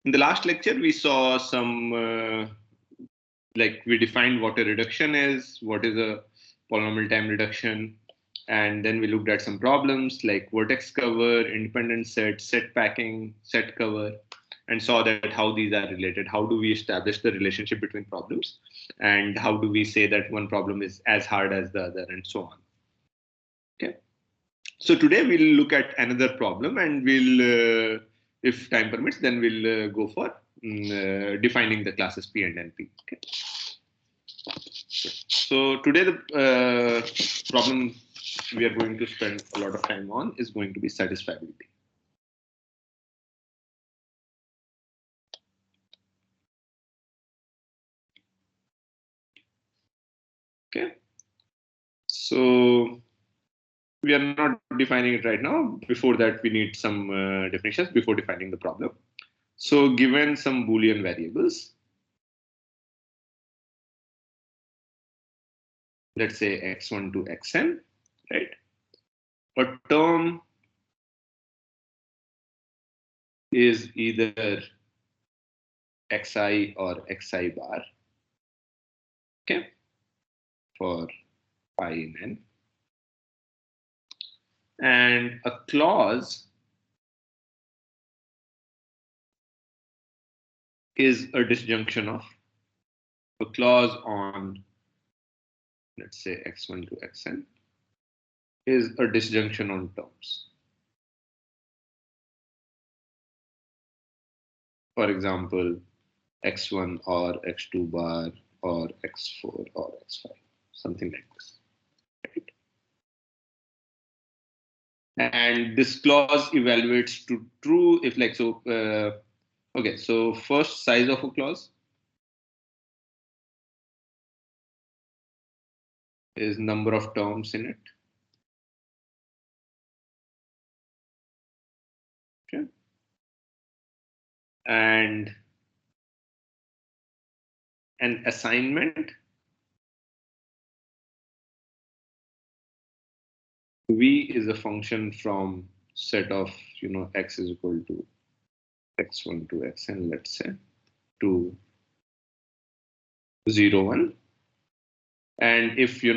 In the last lecture, we saw some, like we defined what a reduction is, what is a polynomial time reduction, and then we looked at some problems like vertex cover, independent set, set packing, set cover, and saw that how these are related. How do we establish the relationship between problems, and how do we say that one problem is as hard as the other, and so on. Okay. So today we'll look at another problem, and we'll, if time permits, then we'll go for defining the classes P and NP. Okay. So today the problem we are going to spend a lot of time on is going to be satisfiability. Okay. So we are not defining it right now. Before that, we need some definitions before defining the problem. So given some Boolean variables, let's say x1 to xn, right? A term is either xi or xi bar, okay, for I in n. And a clause is a disjunction of a clause on, let's say, x1 to xn is a disjunction on terms. For example, x1 or x2 bar or x4 or x5, something like this. Right? And this clause evaluates to true if like so. Okay, so first size of a clause is number of terms in it. Okay. And an assignment v is a function from set of x is equal to x1 to xn, let's say, to 0 1. And if xi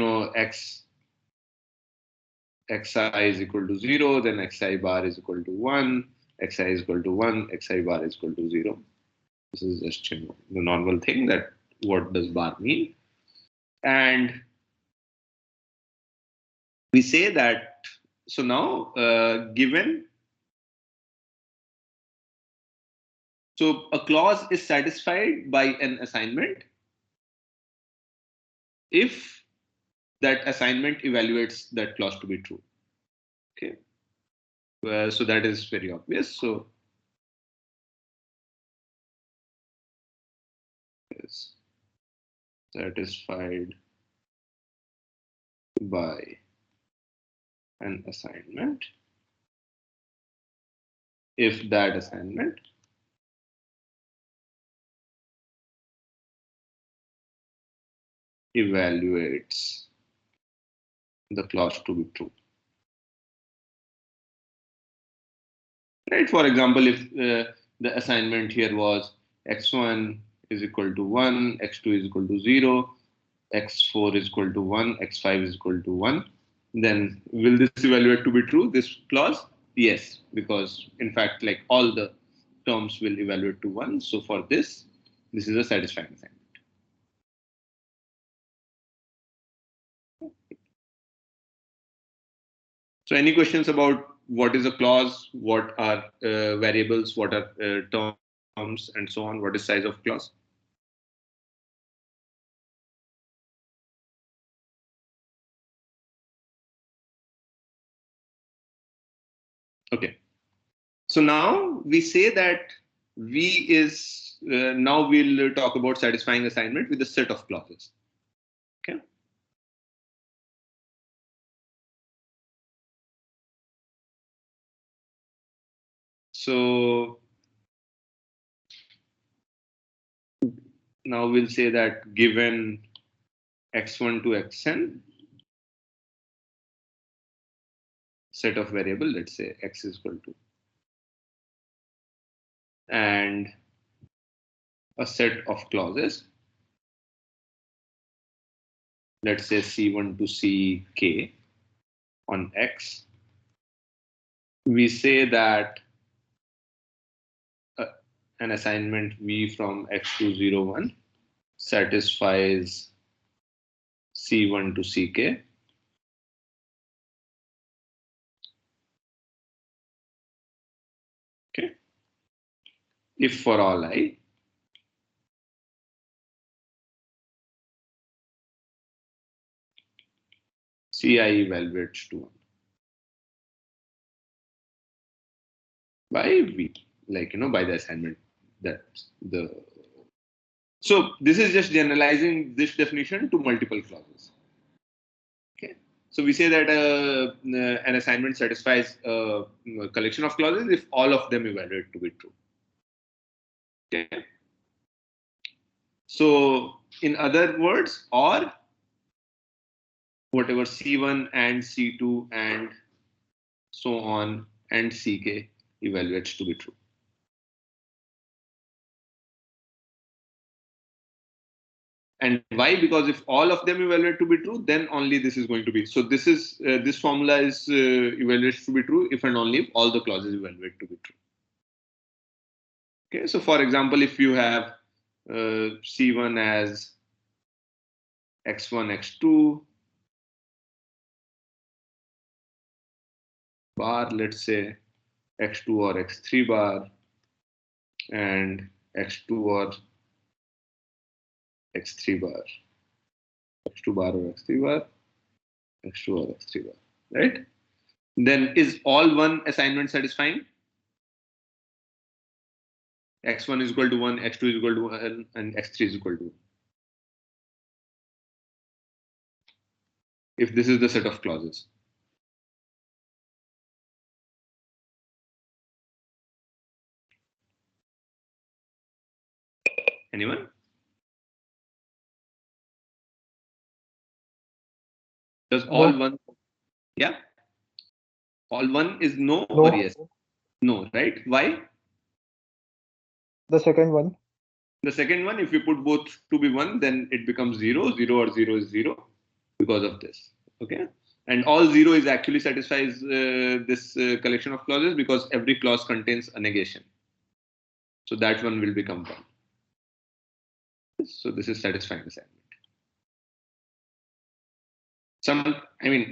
is equal to 0, then xi bar is equal to 1, xi is equal to 1, xi bar is equal to 0. This is just the normal thing that what does bar mean. And we say that, so now given, so a clause is satisfied by an assignment if that assignment evaluates that clause to be true. Okay. So that is very obvious. So is satisfied by an assignment if that assignment evaluates the clause to be true. Right? For example, if the assignment here was x1 is equal to 1, x2 is equal to 0, x4 is equal to 1, x5 is equal to 1, then will this evaluate to be true, this clause? Yes, because in fact, like all the terms will evaluate to 1. So for this is a satisfying assignment. So any questions about what is a clause, what are variables, what are terms, and so on? What is size of clause? Okay. So now we say that V is, now we'll talk about satisfying assignment with a set of clauses. Okay. So now we'll say that given x1 to xn, set of variable, let's say x is equal to, and a set of clauses, let's say C1 to Ck on X, we say that an assignment V from X to 0, 1 satisfies C1 to Ck. Okay. If for all I, Ci evaluates to 1 by V, like, by the assignment. That's the. So this is just generalizing this definition to multiple clauses. Okay. So we say that an assignment satisfies a collection of clauses if all of them evaluate to be true. Okay. So in other words, or whatever C1 and C2 and so on and Ck evaluates to be true. And why? Because if all of them evaluate to be true, then only this is going to be. So this is this formula is evaluates to be true if and only if all the clauses evaluate to be true. Okay. So for example, if you have C1 as x1, x2 bar, let's say x2 or x3 bar, and x2 or x3 bar, x2 bar or x3 bar, x2 or x3 bar, right? Then is all one assignment satisfying? X1 is equal to 1, x2 is equal to 1, and x3 is equal to 1. If this is the set of clauses. Anyone? Does all one? Yeah. All one is no or yes? No, right? Why? The second one. The second one, if you put both to be 1, then it becomes 0. 0 or 0 is 0 because of this. Okay. And all 0 is actually satisfies this collection of clauses because every clause contains a negation. So that one will become 1. So this is satisfying assignment.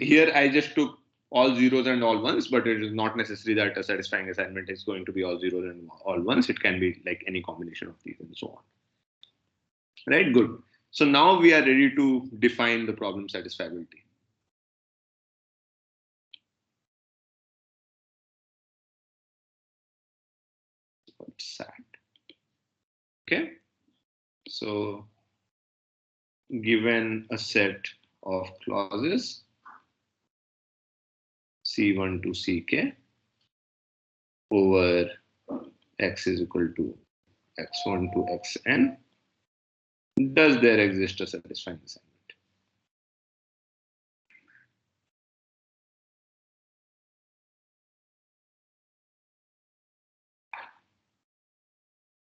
Here I just took all zeros and all ones, but it is not necessary that a satisfying assignment is going to be all zeros and all ones. It can be like any combination of these and so on. Right, good. So now we are ready to define the problem satisfiability. SAT. Okay. So given a set of clauses C1 to Ck over x is equal to x1 to xn, does there exist a satisfying assignment?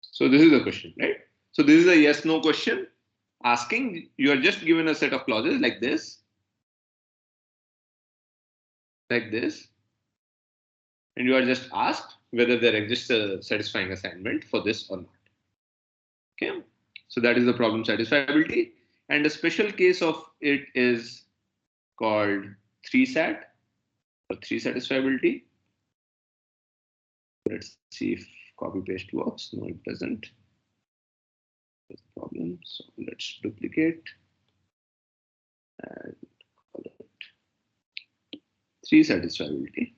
So this is the question, right? So this is a yes/no question asking, you are just given a set of clauses like this, and you are just asked whether there exists a satisfying assignment for this or not. Okay, so that is the problem satisfiability, and a special case of it is called 3-SAT or 3 satisfiability. Let's see if copy paste works. No, it doesn't. That's the problem. So let's duplicate and call it 3 satisfiability.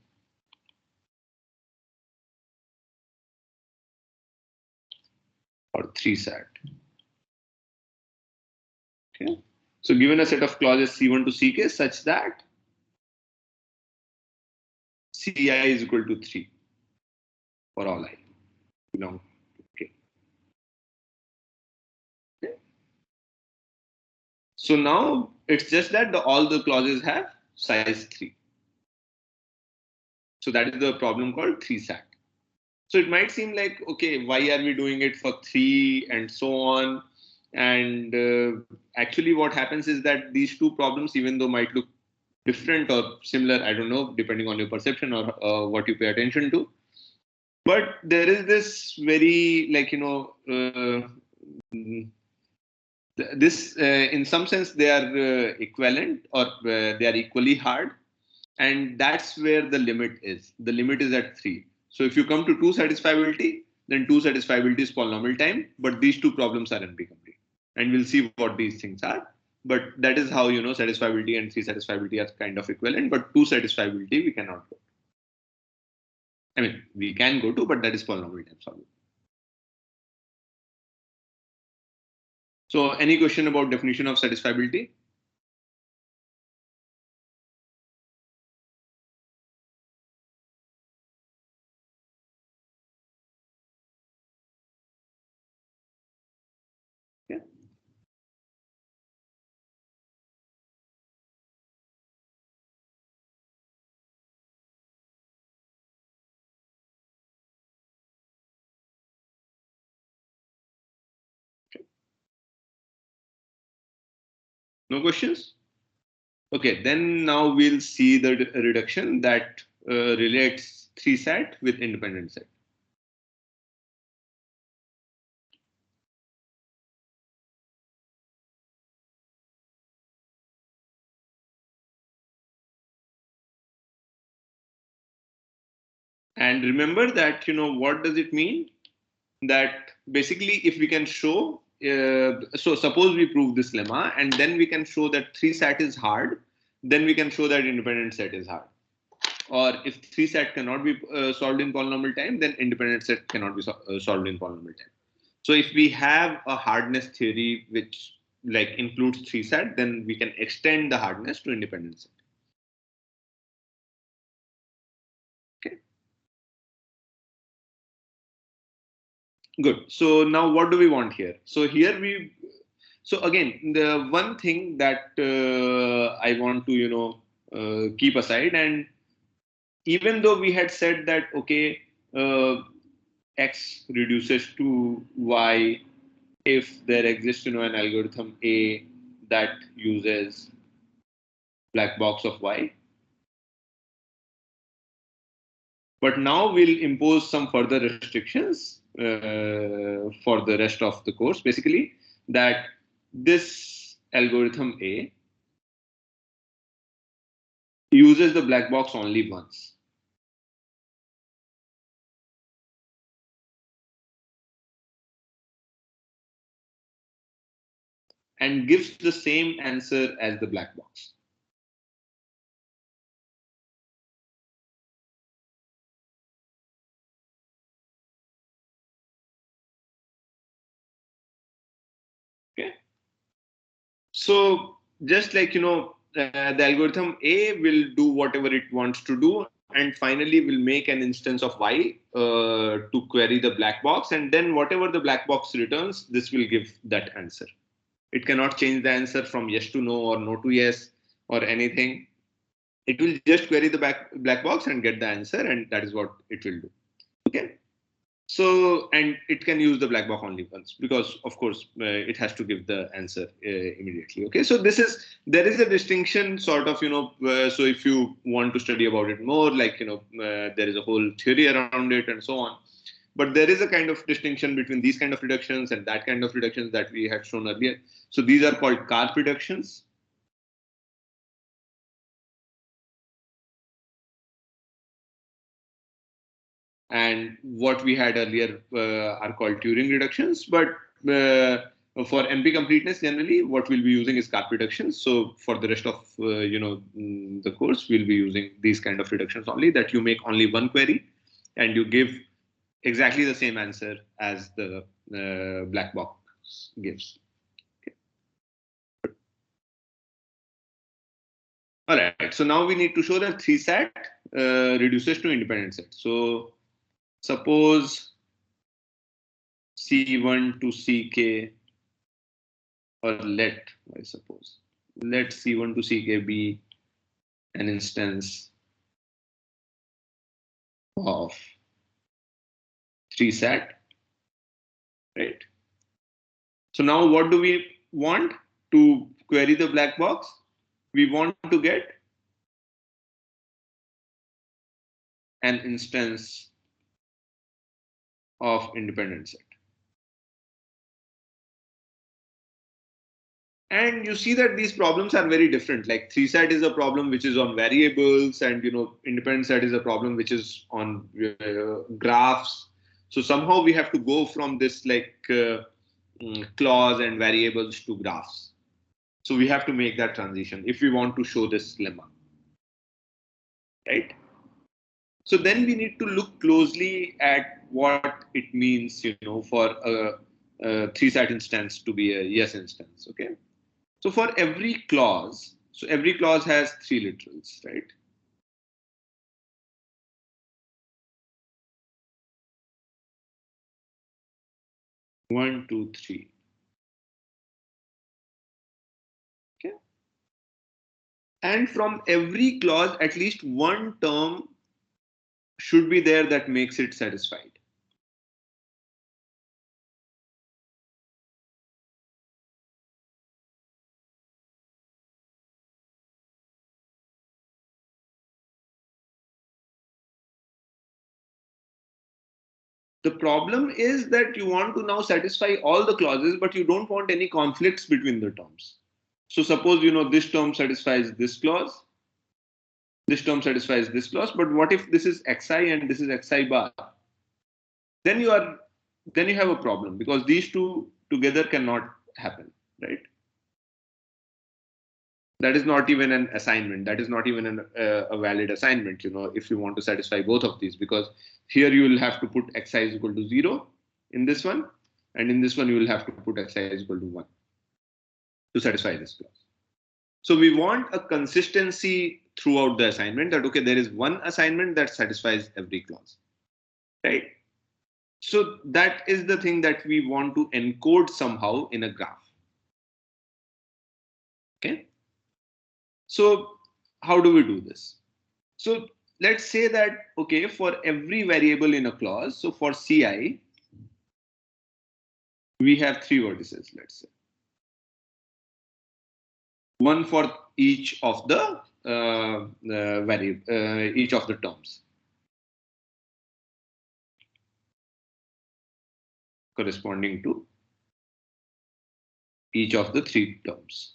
Or 3-SAT. Okay. So given a set of clauses C1 to Ck such that Ci is equal to 3 for all I belong to K. Okay. So now it's just that all the clauses have size 3. So that is the problem called 3-SAT. So it might seem like, okay, why are we doing it for 3 and so on? And actually, what happens is that these two problems, even though might look different or similar, I don't know, depending on your perception or what you pay attention to. But there is this very, like, this, in some sense, they are equivalent or they are equally hard. And that's where the limit is. The limit is at 3. So if you come to 2 satisfiability, then 2 satisfiability is polynomial time, but these two problems are NP complete. And we'll see what these things are. But that is how, satisfiability and 3 satisfiability are kind of equivalent, but 2 satisfiability we cannot go. I mean, we can go to, but that is polynomial time solving. So any question about definition of satisfiability? Yeah. No questions? Okay, then now we'll see the reduction that relates 3 sat with independent set. And remember that, what does it mean? That basically, if we can show, so suppose we prove this lemma, and then we can show that 3 sat is hard, then we can show that independent set is hard. Or if 3 sat cannot be solved in polynomial time, then independent set cannot be solved in polynomial time. So if we have a hardness theory which like includes 3 sat, then we can extend the hardness to independent set. Okay. Good. So now what do we want here? So here so again, the one thing that I want to, keep aside, and even though we had said that, okay, X reduces to Y if there exists, an algorithm A that uses black box of Y. But now we'll impose some further restrictions for the rest of the course, basically, that this algorithm A uses the black box only once. And gives the same answer as the black box. Okay. So just like, the algorithm A will do whatever it wants to do, and finally will make an instance of Y to query the black box. And then whatever the black box returns, this will give that answer. It cannot change the answer from yes to no or no to yes or anything. It will just query the black box and get the answer, and that is what it will do. Okay. So, and it can use the black box only once because, of course, it has to give the answer immediately. Okay. So there is a distinction sort of, so if you want to study about it more, like, there is a whole theory around it and so on. But there is a kind of distinction between these kind of reductions and that kind of reductions that we had shown earlier. So these are called Karp reductions. And what we had earlier are called Turing reductions. But for NP completeness, generally, what we'll be using is Karp reductions. So for the rest of the course, we'll be using these kind of reductions only, that you make only one query and you give exactly the same answer as the black box gives. Okay. All right. So now we need to show that 3 sat reduces to independent set. So suppose C1 to Ck, or I suppose, let C1 to Ck be an instance of 3sat, right? So now what do we want to query the black box? We want to get an instance of independent set. And you see that these problems are very different. Like 3sat is a problem which is on variables, and independent set is a problem which is on graphs. So somehow we have to go from this clause and variables to graphs. So we have to make that transition if we want to show this lemma, right? So then we need to look closely at what it means, for a 3sat instance to be a yes instance. Okay. So for every clause, so every clause has 3 literals, right? One, two, three. Okay. And from every clause, at least one term should be there that makes it satisfied. The problem is that you want to now satisfy all the clauses, but you don't want any conflicts between the terms. So suppose, this term satisfies this clause, this term satisfies this clause, but what if this is xi and this is xi bar? Then you have a problem, because these two together cannot happen, right? That is not even an assignment. That is not even a valid assignment, if you want to satisfy both of these, because here you will have to put xi is equal to 0 in this one, and in this one you will have to put xi is equal to 1 to satisfy this clause. So we want a consistency throughout the assignment, that okay, there is one assignment that satisfies every clause, right? So that is the thing that we want to encode somehow in a graph. Okay. So how do we do this? So let's say that, okay, for every variable in a clause, so for Ci, we have 3 vertices, let's say. One for each of the each of the terms corresponding to each of the 3 terms.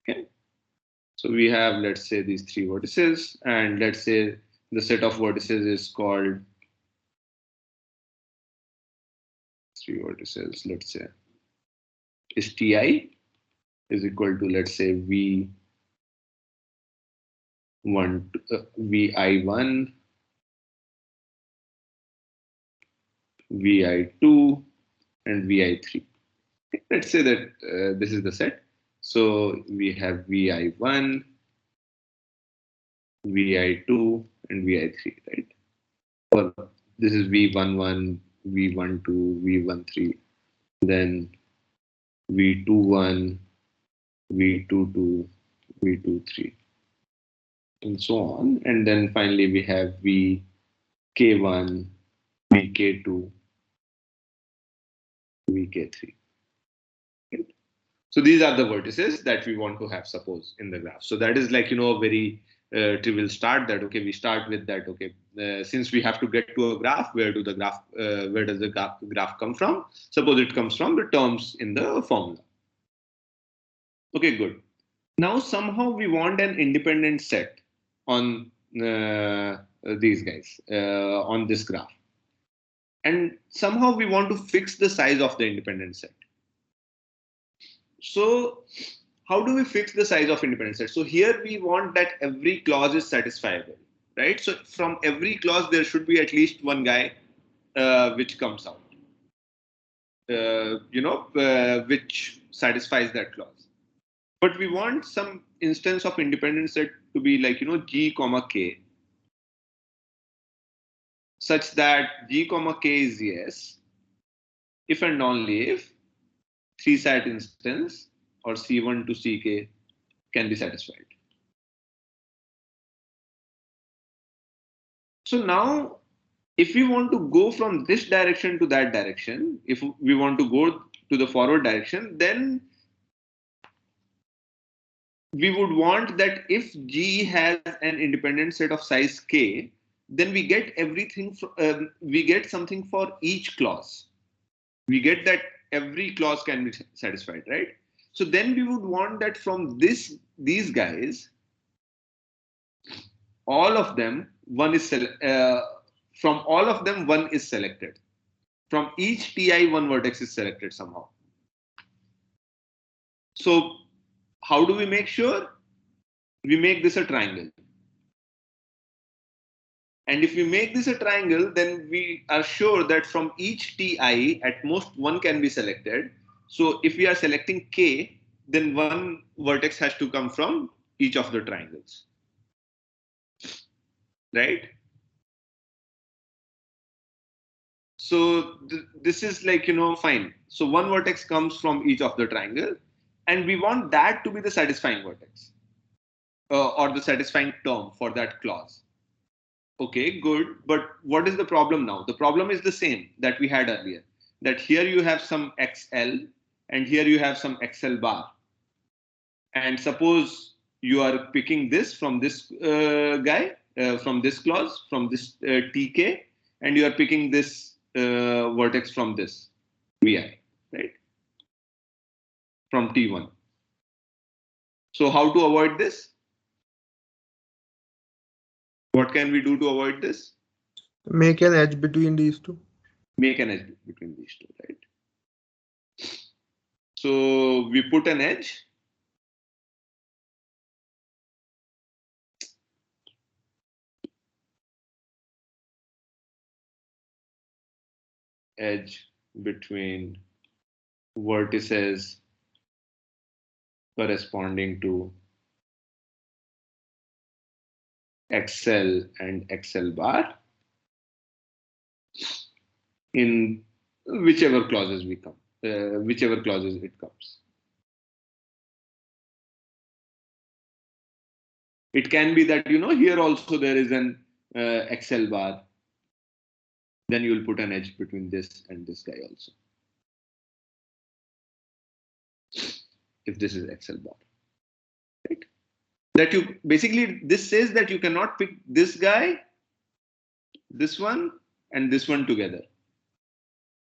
Okay. So we have, let's say, these 3 vertices, and let's say the set of vertices is called 3 vertices, let's say, is Ti is equal to, let's say, Vi1, Vi1, Vi2, and Vi3. Okay, let's say that this is the set. So we have Vi1, Vi2, and Vi3, right? Well, this is V11, V12, V13, then V21, V22, V23, and so on. And then finally we have VK1, VK2, VK3. Okay. So these are the vertices that we want to have, suppose, in the graph. So that is like, a very trivial start, that, okay, we start with that, okay, since we have to get to a graph, where does the graph come from? Suppose it comes from the terms in the formula. Okay, good. Now somehow we want an independent set on these guys, on this graph. And somehow we want to fix the size of the independent set. So how do we fix the size of independent set? So here we want that every clause is satisfiable, right? So from every clause, there should be at least one guy which comes out, which satisfies that clause. But we want some instance of independent set to be like, G comma K, such that G comma K is yes, if and only if 3sat instance or C1 to Ck can be satisfied. So now, if we want to go from this direction to that direction, if we want to go to the forward direction, then we would want that if G has an independent set of size k, then we get everything. We get something for each clause. We get that every clause can be satisfied, right? So then we would want that from these guys, all of them, from all of them, one is selected. From each Ti, one vertex is selected somehow. So how do we make sure? We make this a triangle. And if we make this a triangle, then we are sure that from each Ti, at most one can be selected. So if we are selecting K, then one vertex has to come from each of the triangles. Right? So this is like, fine. So one vertex comes from each of the triangle, and we want that to be the satisfying vertex or the satisfying term for that clause. Okay, good. But what is the problem now? The problem is the same that we had earlier. That here you have some XL and here you have some XL bar. And suppose you are picking this from this guy, from this clause, from this TK, and you are picking this vertex from this VI, right? From T1. So how to avoid this? What can we do to avoid this? Make an edge between these two. Make an edge between these two, right? So we put an edge. Edge between vertices corresponding to XL and XL bar in whichever clauses we come, whichever clauses it comes. It can be that, here also there is an XL bar. Then you will put an edge between this and this guy also. If this is XL bar. Right? That you basically, this says that you cannot pick this guy, this one, and this one together.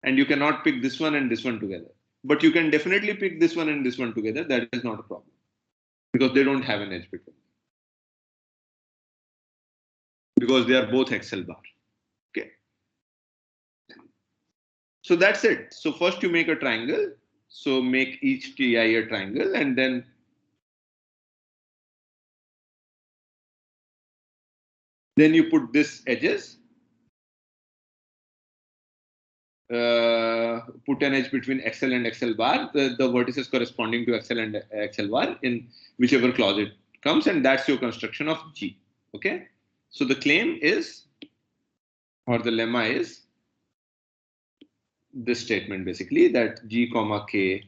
And you cannot pick this one and this one together. But you can definitely pick this one and this one together. That is not a problem. Because they don't have an edge between them. Because they are both XL bar. Okay. So that's it. So first you make a triangle. So make each Ti a triangle, and then you put this edges. Put an edge between XL and XL bar, the vertices corresponding to XL and XL bar in whichever clause it comes, and that's your construction of G. Okay. So the claim is, or the lemma is, this statement basically, that G comma K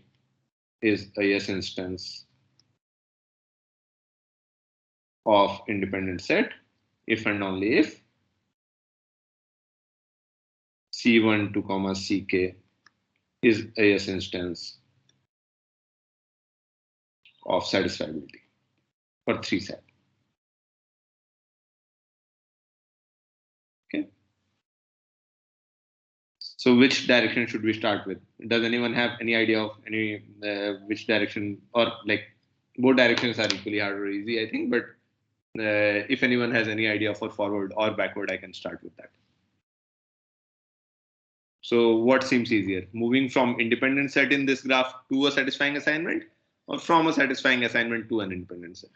is a yes instance of independent set if and only if C1 to comma CK is a yes instance of satisfiability for 3 set. Okay. So which direction should we start with? Does anyone have any idea of any which direction, or like both directions are equally hard or easy, I think, but if anyone has any idea for forward or backward, I can start with that. So what seems easier, moving from independent set in this graph to a satisfying assignment, or from a satisfying assignment to an independent set?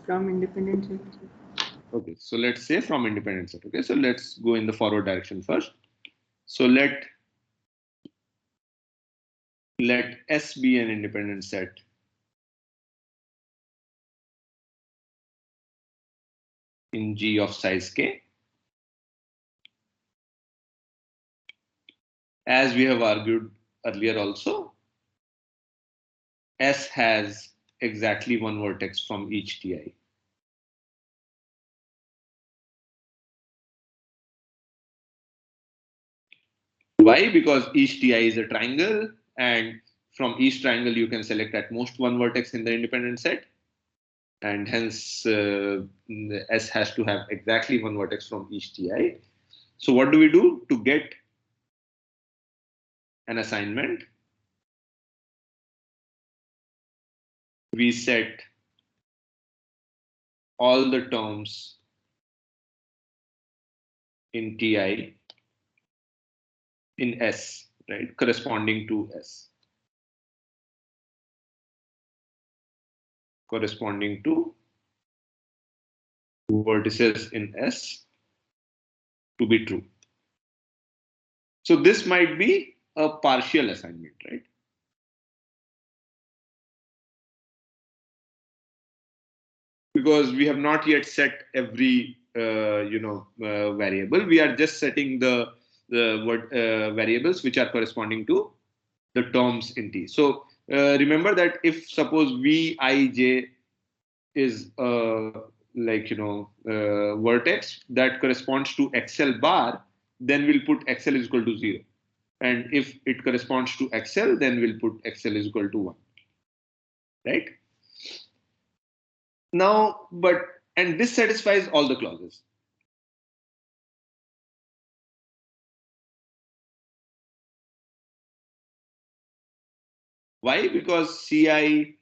From independent set. Okay, so let's say from independent set. Okay, so let's go in the forward direction first. So let S be an independent set in G of size K. As we have argued earlier also, S has exactly one vertex from each Ti. Why? Because each Ti is a triangle, and from each triangle you can select at most one vertex in the independent set, and hence S has to have exactly one vertex from each Ti. So what do we do to get an assignment? We set all the terms in Ti in S, right, corresponding to S, corresponding to vertices in S to be true. So this might be a partial assignment, right? Because we have not yet set every variable. We are just setting the variables which are corresponding to the terms in T. So remember that if suppose Vij is vertex that corresponds to XL bar, then we'll put XL is equal to 0. And if it corresponds to XL, then we'll put XL is equal to 1. Right? Now, and this satisfies all the clauses. Why? Because Ci,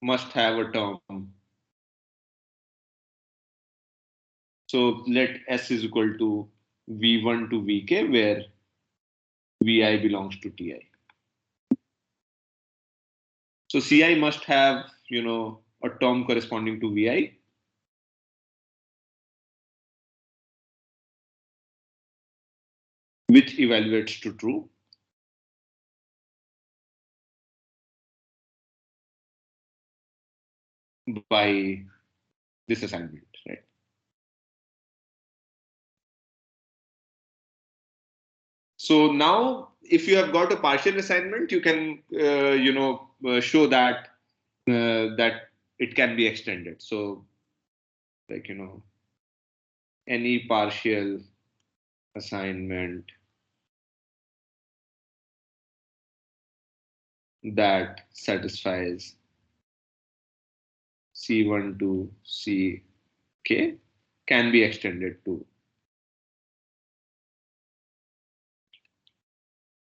must have a term. So let S is equal to V1 to Vk, where Vi belongs to Ti. So Ci must have, a term corresponding to Vi. Which evaluates to true. By this assignment, right? So now, if you have got a partial assignment, you can, show that that it can be extended. So, like any partial assignment that satisfies C1 to Ck can be extended to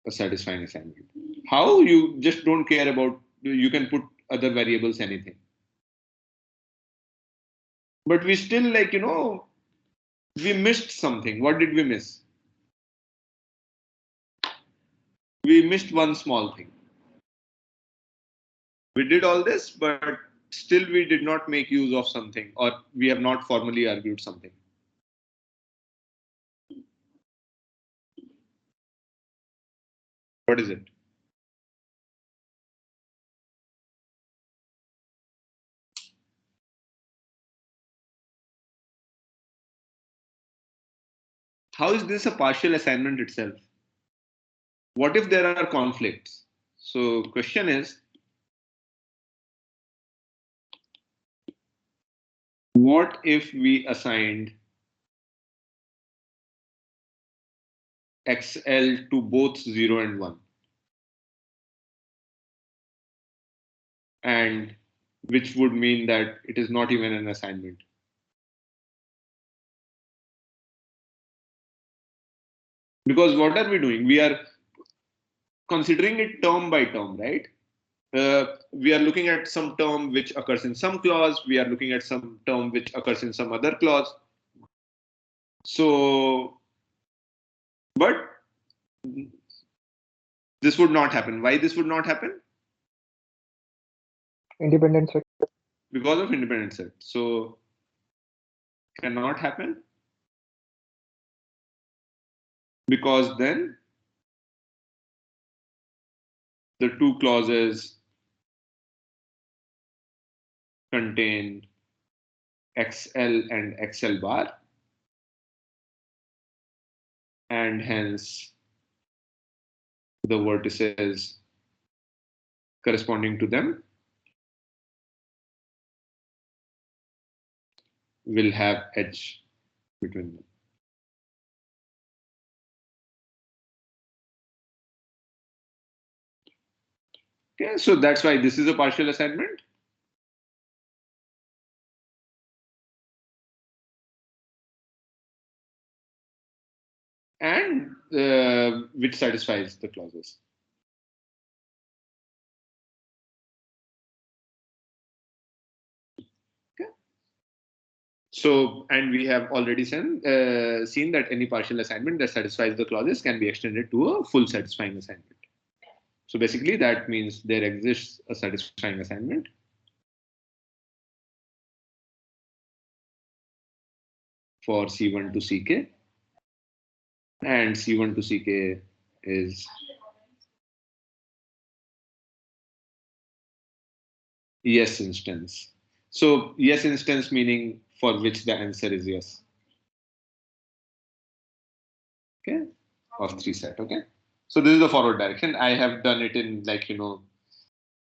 a satisfying assignment. How? You just don't care about, you can put other variables, anything. But we still we missed something. What did we miss? We missed one small thing. We did all this, but still we did not make use of something, or we have not formally argued something. What is it? How is this a partial assignment itself? What if there are conflicts? So question is, what if we assigned XL to both 0 and 1? And which would mean that it is not even an assignment. Because what are we doing? We are considering it term by term, right? We are looking at some term which occurs in some clause. We are looking at some term which occurs in some other clause. So, but this would not happen. Why this would not happen? Independent set. Because of independent set. So, cannot happen. Because then the two clauses contain XL and XL bar, and hence the vertices corresponding to them will have edge between them. Okay, so that's why this is a partial assignment. And which satisfies the clauses. Okay. So, and we have already seen that any partial assignment that satisfies the clauses can be extended to a full satisfying assignment. So basically that means there exists a satisfying assignment for C1 to Ck, and C1 to Ck is yes instance. So yes instance meaning for which the answer is yes. Okay, of 3 set. Okay, so this is the forward direction. I have done it in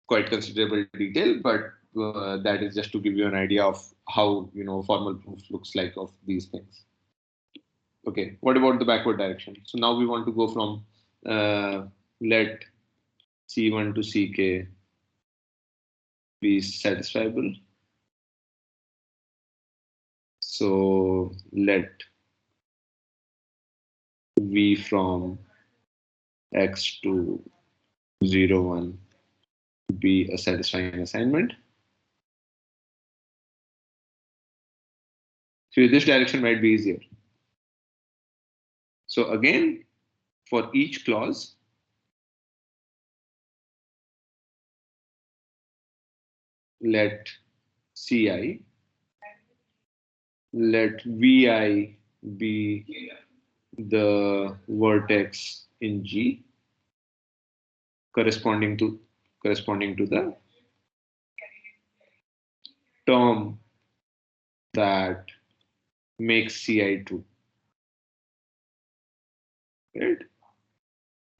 quite considerable detail, but that is just to give you an idea of how formal proof looks like of these things. Okay, what about the backward direction? So now we want to go from let C1 to Ck be satisfiable. So let V from X to 0, 1 be a satisfying assignment. So this direction might be easier. So again, for each clause, let Ci, let Vi be the vertex in G corresponding to the term that makes Ci true, right?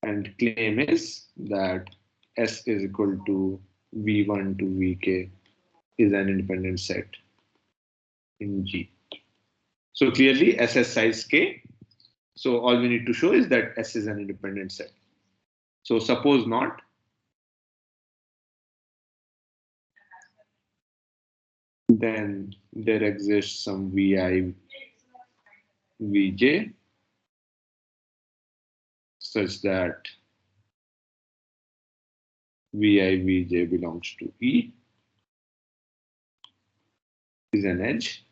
And claim is that S is equal to V1 to Vk is an independent set in G. So clearly S has size K. So all we need to show is that S is an independent set. So suppose not, then there exists some Vi Vj such that Vi Vj belongs to E, is an edge.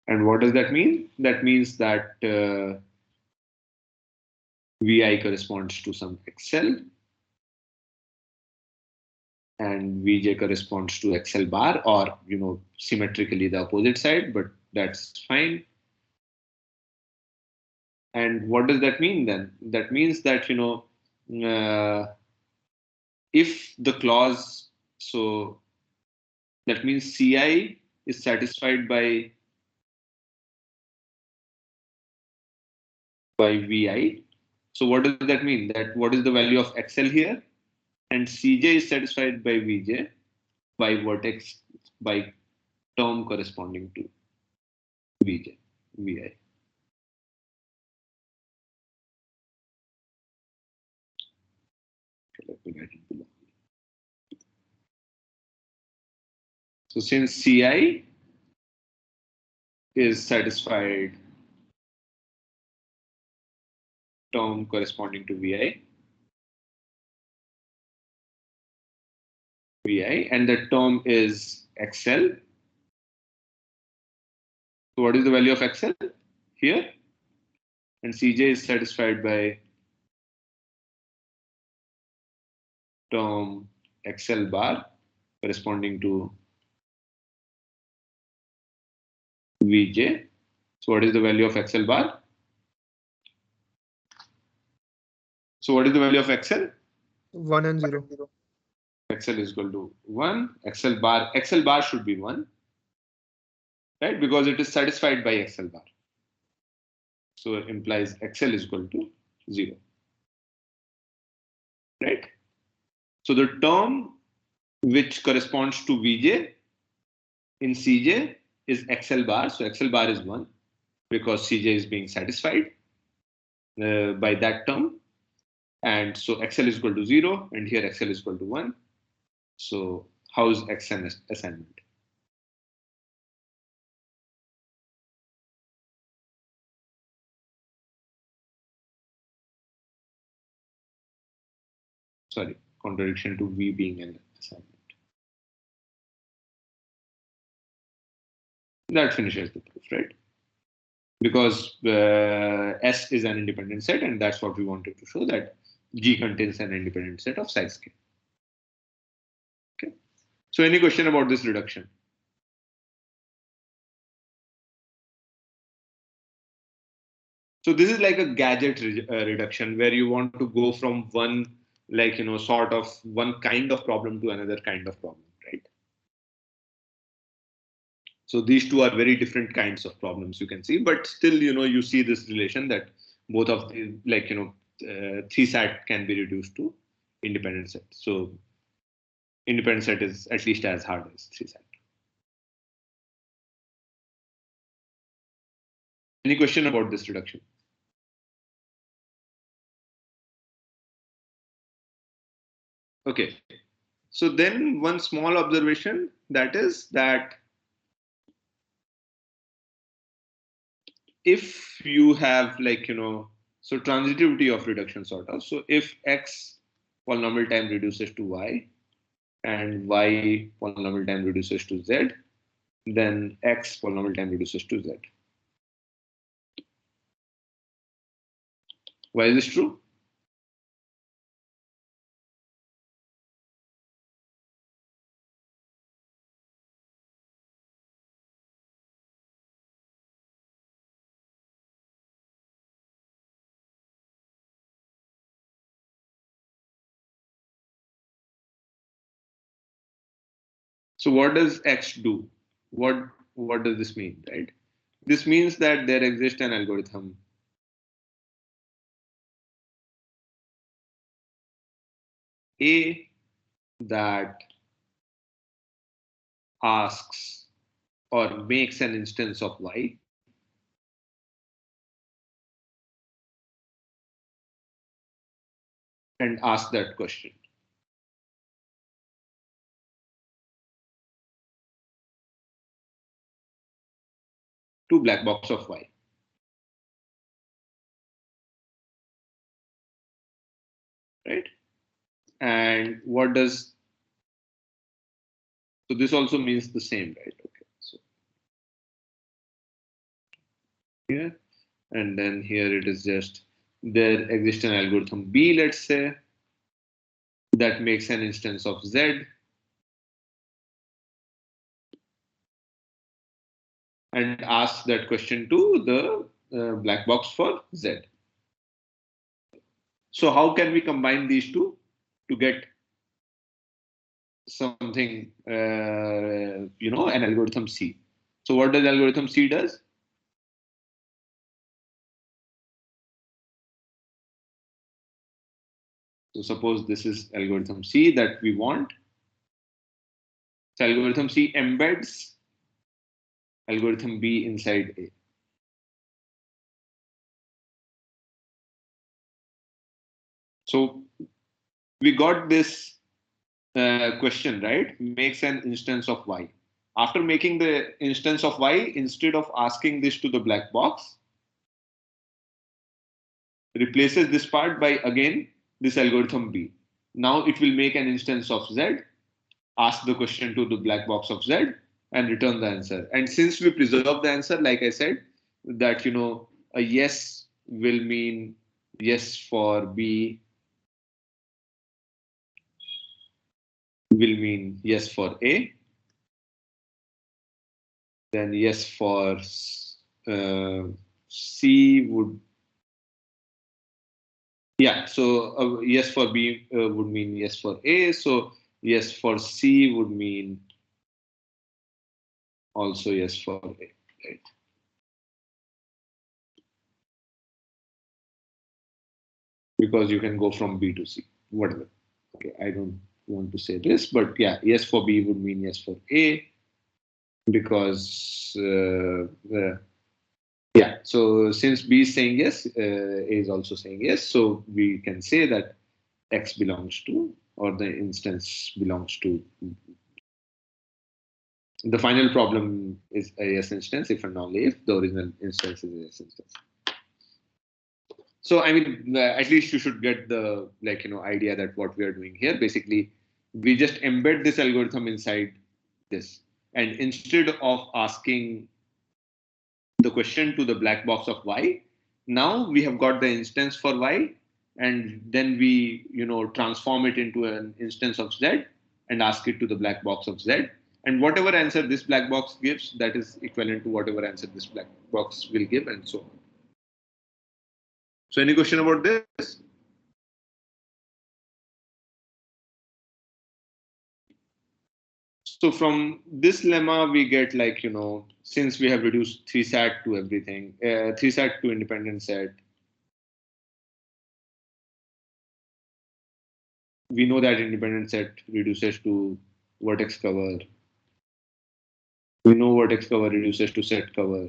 And what does that mean? That means that Vi corresponds to some XL and Vj corresponds to XL bar, or symmetrically the opposite side, but that's fine. And what does that mean then? That means that if the clause, so that means Ci is satisfied by Vi. So what does that mean? That what is the value of XL here? And Cj is satisfied by Vj by vertex, by term corresponding to Vj, Vi. Okay, let me write it below. So since Ci is satisfied term corresponding to Vi, and the term is XL. So what is the value of XL here? And Cj is satisfied by term XL bar corresponding to Vj. So what is the value of XL bar? So what is the value of XL? 1 and 0. XL is equal to 1. XL bar should be 1, right? Because it is satisfied by XL bar. So it implies XL is equal to 0. So the term which corresponds to Vj in Cj is XL bar. So XL bar is 1 because Cj is being satisfied by that term. And so XL is equal to 0 and here XL is equal to 1. So how is Xn assignment? Sorry, contradiction to V being an assignment. That finishes the proof, right? Because S is an independent set, and that's what we wanted to show, that G contains an independent set of size k. Okay. So any question about this reduction? So this is like a gadget reduction where you want to go from one, like, sort of one kind of problem to another kind of problem, right? So these two are very different kinds of problems, you can see, but still, you see this relation that both of the, like, 3-SAT can be reduced to independent set. So independent set is at least as hard as 3-SAT. Any question about this reduction? Okay. So then one small observation, that is that if you have, like, so transitivity of reduction sort of. So if X polynomial time reduces to Y and Y polynomial time reduces to Z, then X polynomial time reduces to Z. Why is this true? So what does X do? What does this mean, right? This means that there exists an algorithm A that asks or makes an instance of Y and asks that question. To black box of Y. Right? And what does, so this also means the same, right? Okay. So here, and then here it is just there exists an algorithm B, let's say, that makes an instance of Z and asks that question to the black box for Z. So how can we combine these two to get something, an algorithm C? So what does algorithm C does? So suppose this is algorithm C that we want. So algorithm C embeds algorithm B inside A. So we got this question, right? Makes an instance of Y. After making the instance of Y, instead of asking this to the black box, replaces this part by, again, this algorithm B. Now it will make an instance of Z, ask the question to the black box of Z, and return the answer. And since we preserve the answer, like I said, that, a yes will mean yes for B, will mean yes for A, then yes for C would, yeah, so yes for B would mean yes for A, so yes for C would mean also yes for A, right? Because you can go from B to C, whatever. Okay, I don't want to say this, but yeah, yes for B would mean yes for A, because yeah, so since B is saying yes, A is also saying yes, so we can say that X belongs to, or the instance belongs to. The final problem is a yes instance if and only if the original instance is a yes instance. So I mean, at least you should get the idea that what we are doing here. Basically, we just embed this algorithm inside this, and instead of asking the question to the black box of Y, now we have got the instance for Y, and then we transform it into an instance of Z and ask it to the black box of Z. And whatever answer this black box gives, that is equivalent to whatever answer this black box will give, and so on. So any question about this? So from this lemma, we get since we have reduced 3SAT to everything, 3SAT to independent set, we know that independent set reduces to vertex cover. We know vertex cover reduces to set cover,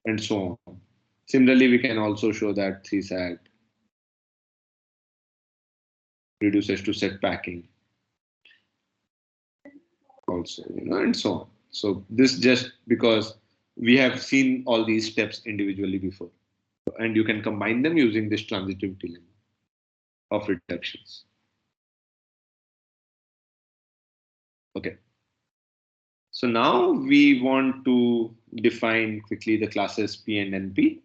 and so on. Similarly, we can also show that 3SAT reduces to set packing also, and so on. So this just because we have seen all these steps individually before, and you can combine them using this transitivity lemma of reductions. Okay. So now we want to define quickly the classes P and NP.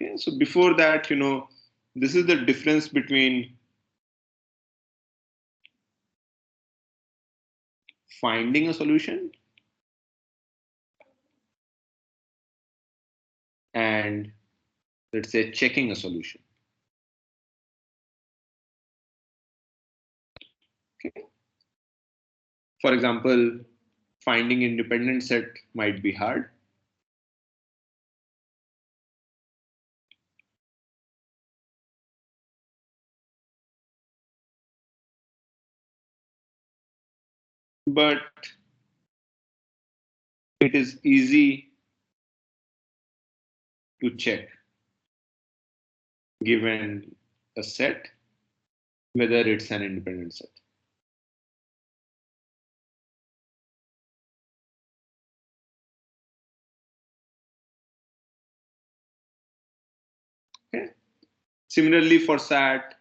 Okay, so before that, this is the difference between finding a solution and, let's say, checking a solution. Okay. For example, finding independent set might be hard. But it is easy to check given a set whether it's an independent set. Okay. Similarly, for SAT,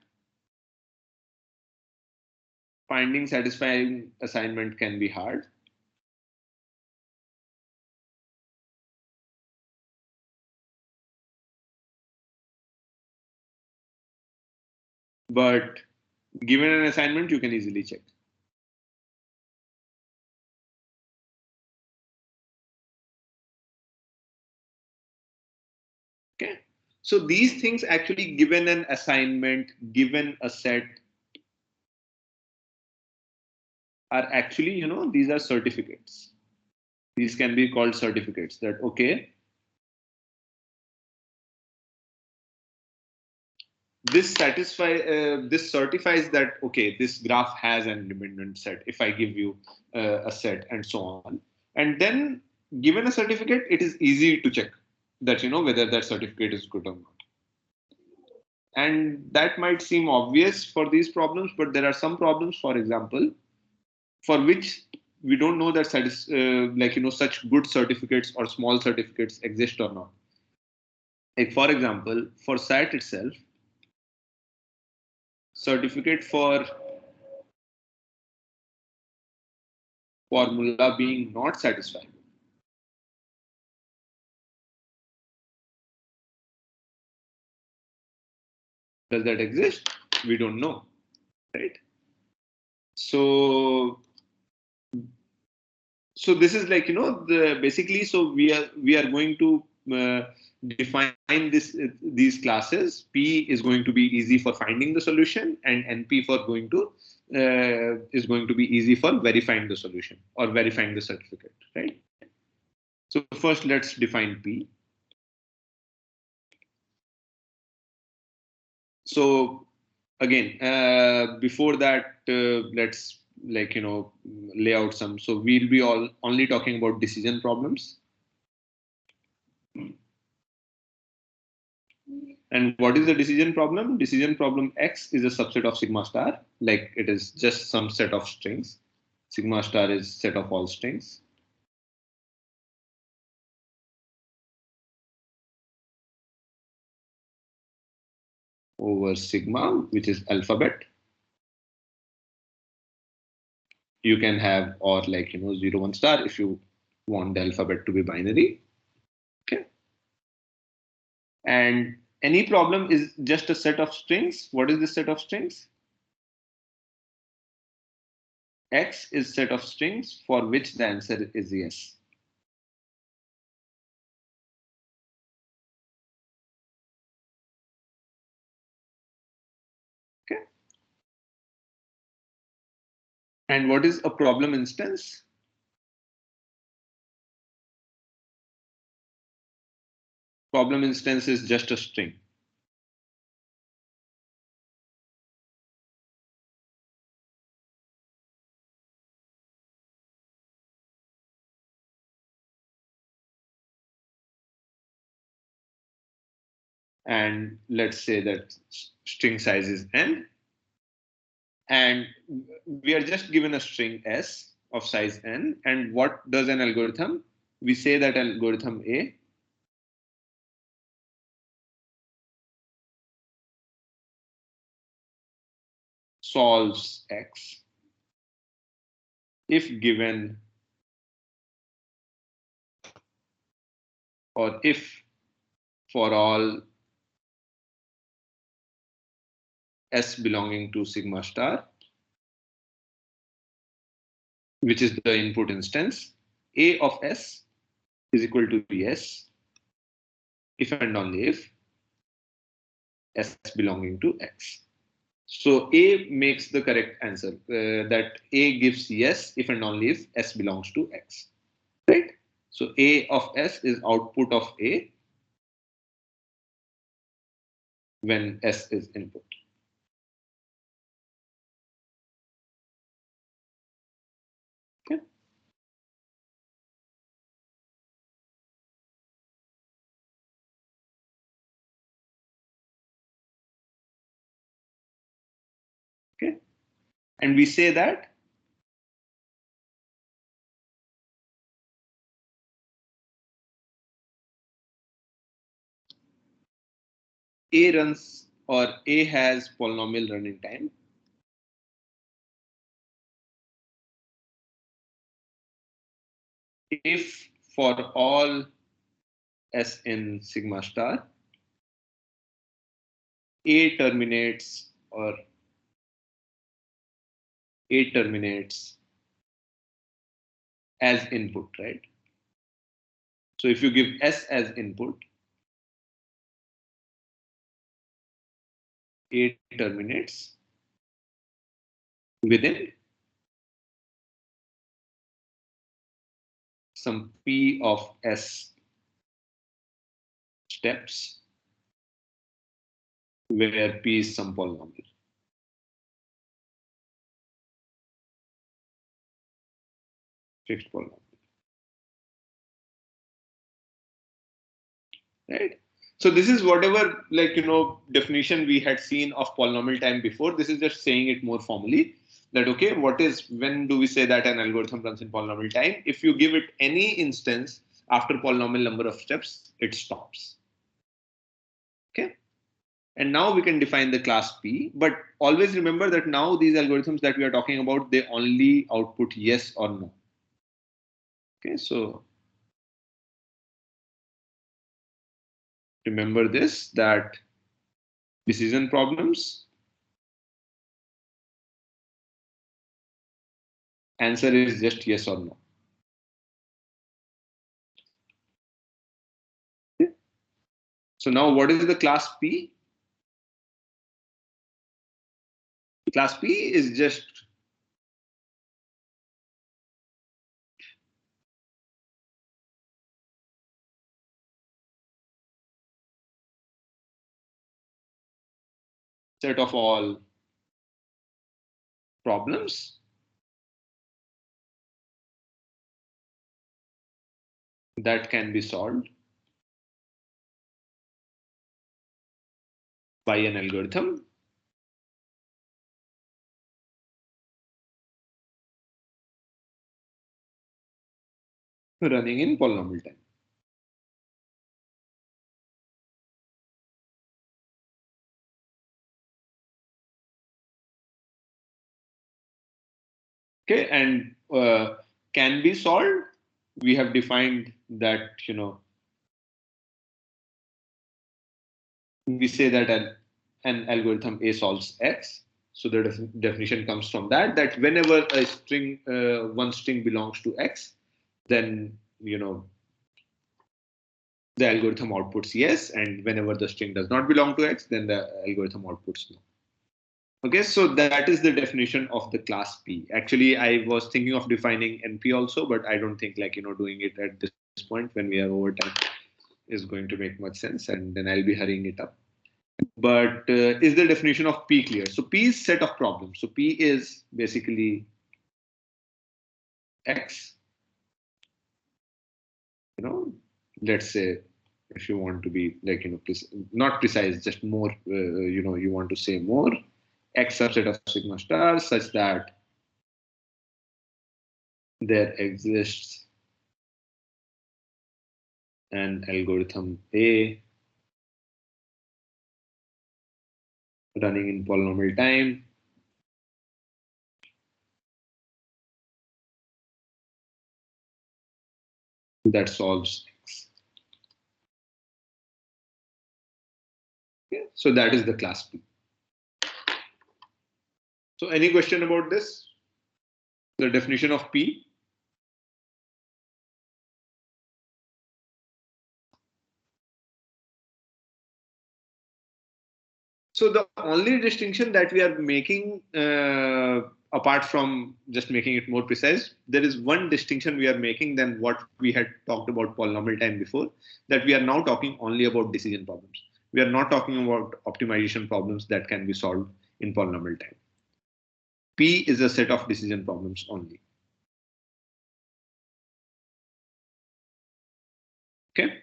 finding satisfying assignment can be hard. But given an assignment, you can easily check. Okay. So these things actually, given an assignment, given a set, are actually, these are certificates. These can be called certificates that, okay, this certifies that, okay, this graph has an independent set if I give you a set and so on. And then given a certificate, it is easy to check that, whether that certificate is good or not. And that might seem obvious for these problems, but there are some problems, for example, for which we don't know that such good certificates or small certificates exist or not. Like, for example, for SAT itself, certificate for formula being not satisfied. Does that exist? We don't know, right? So this is basically, so we are going to define these classes. P is going to be easy for finding the solution, and NP is going to be easy for verifying the solution or verifying the certificate, right? So first, let's define P. So again, before that, let's lay out some. So we'll be only talking about decision problems. And what is the decision problem? Decision problem X is a subset of sigma star, like it is just some set of strings. Sigma star is set of all strings. Over sigma, which is alphabet. You can have, or 0, 1 star if you want the alphabet to be binary. Okay. And any problem is just a set of strings. What is this set of strings? X is set of strings for which the answer is yes. Okay. And what is a problem instance? Problem instance is just a string. And let's say that string size is n. And we are just given a string s of size n. And what does an algorithm? We say that algorithm A solves X if given, or if for all S belonging to sigma star, which is the input instance, A of S is equal to yes, if and only if S belonging to X. So A makes the correct answer, that A gives yes if and only if S belongs to X, right? So A of S is output of A when S is input. Okay. Okay. And we say that A runs, or A has polynomial running time if for all S in sigma star, A terminates, or A terminates as input, right? So if you give S as input, A terminates within some P of S steps where P is some polynomial. Fixed polynomial. Right? So this is whatever definition we had seen of polynomial time before. This is just saying it more formally, that okay, when do we say that an algorithm runs in polynomial time? If you give it any instance after polynomial number of steps, it stops. Okay. And now we can define the class P, but always remember that now these algorithms that we are talking about, they only output yes or no. Okay, so remember this, that decision problems, answer is just yes or no. Okay. So now what is the class P? Class P is just set of all problems that can be solved by an algorithm running in polynomial time. Okay, and can be solved. We have defined that, we say that an algorithm A solves X. So the definition comes from that whenever a string, one string belongs to X, then, the algorithm outputs yes, and whenever the string does not belong to X, then the algorithm outputs no. Okay, so that is the definition of the class P. Actually, I was thinking of defining NP also, but I don't think doing it at this point when we are over time is going to make much sense, and then I'll be hurrying it up. But is the definition of P clear? So P is set of problems. So P is basically X. Let's say, if you want to be not precise, just more, you want to say more X subset of sigma star such that there exists an algorithm A running in polynomial time that solves X. Okay? So that is the class P. So any question about this? The definition of P? So the only distinction that we are making, apart from just making it more precise, there is one distinction we are making than what we had talked about polynomial time before, that we are now talking only about decision problems. We are not talking about optimization problems that can be solved in polynomial time. P is a set of decision problems only. Okay.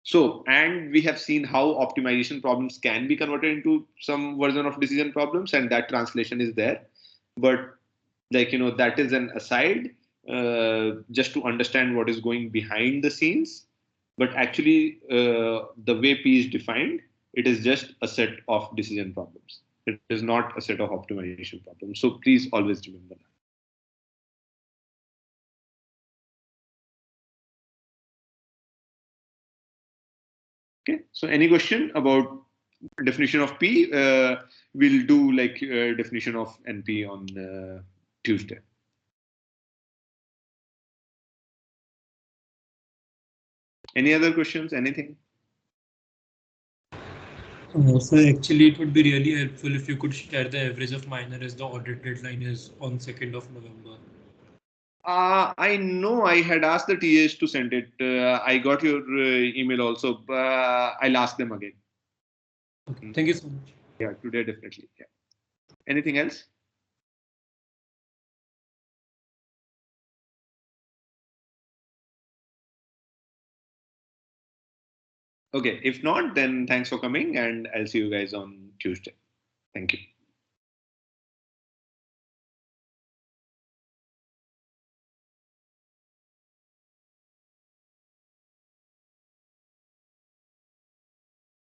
So, and we have seen how optimization problems can be converted into some version of decision problems, and that translation is there. But that is an aside, just to understand what is going behind the scenes. But actually, the way P is defined, it is just a set of decision problems. It is not a set of optimization problems. So please always remember that. Okay. So any question about definition of P? We'll do definition of NP on Tuesday. Any other questions? Anything? So actually, it would be really helpful if you could share the average of minor as the audit deadline is on 2nd of November. I know I had asked the TAs to send it. I got your email also. I'll ask them again. Okay. Thank you so much. Yeah, today definitely. Yeah. Anything else? Okay. If not, then thanks for coming, and I'll see you guys on Tuesday. Thank you.